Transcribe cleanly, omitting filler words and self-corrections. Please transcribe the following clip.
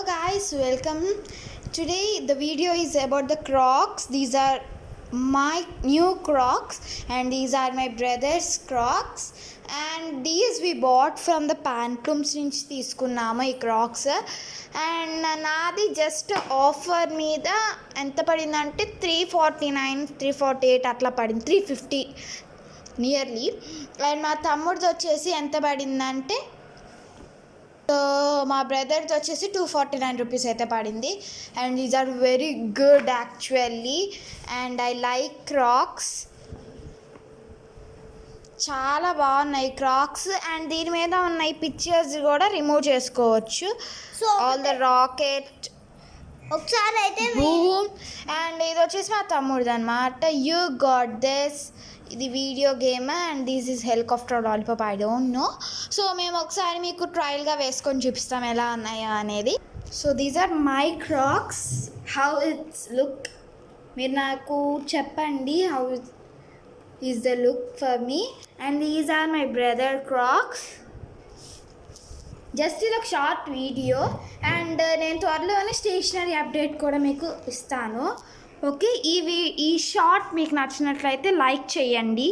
guys, welcome. Today the video is about the Crocs. These are my new Crocs and these are my brother's Crocs, and these we bought from the Pantaloons నుంచి తీసుకున్నాము ఈ Crocs. And నాది just offer మీద ఎంత పడిందంటే 349 348 అట్లా పడింది, 350 nearly. And మా తమ్ముడిది వచ్చేసి ఎంత పడిందంటే మా బ్రదర్ది వచ్చేసి 249 రూపీస్ అయితే పడింది. And these are very good actually, and I like Crocs. చాలా బాగున్నాయి క్రాక్స్. అండ్ దీని మీద ఉన్న ఈ పిక్చర్స్ కూడా రిమూవ్ చేసుకోవచ్చు. సో ఆల్ ద రాకెట్ ఒకసారి అయితే బూమ్. అండ్ ఇది వచ్చేసి మా తమ్ముడిది అనమాట. You got this. ఇది video game and this is helicopter lollipop, I don't know. So మేము ఒకసారి మీకు ట్రయల్గా వేసుకొని చూపిస్తాం ఎలా ఉన్నాయో అనేది. So these are my Crocs. How it's look, మీరు నాకు చెప్పండి how is the look for me. And these are my brother Crocs. Just ఇది ఒక షార్ట్ వీడియో. అండ్ నేను త్వరలోనే స్టేషనరీ అప్డేట్ కూడా మీకు ఇస్తాను. ఓకే, ఈ షార్ట్ మీకు నచ్చినట్లయితే లైక్ చేయండి.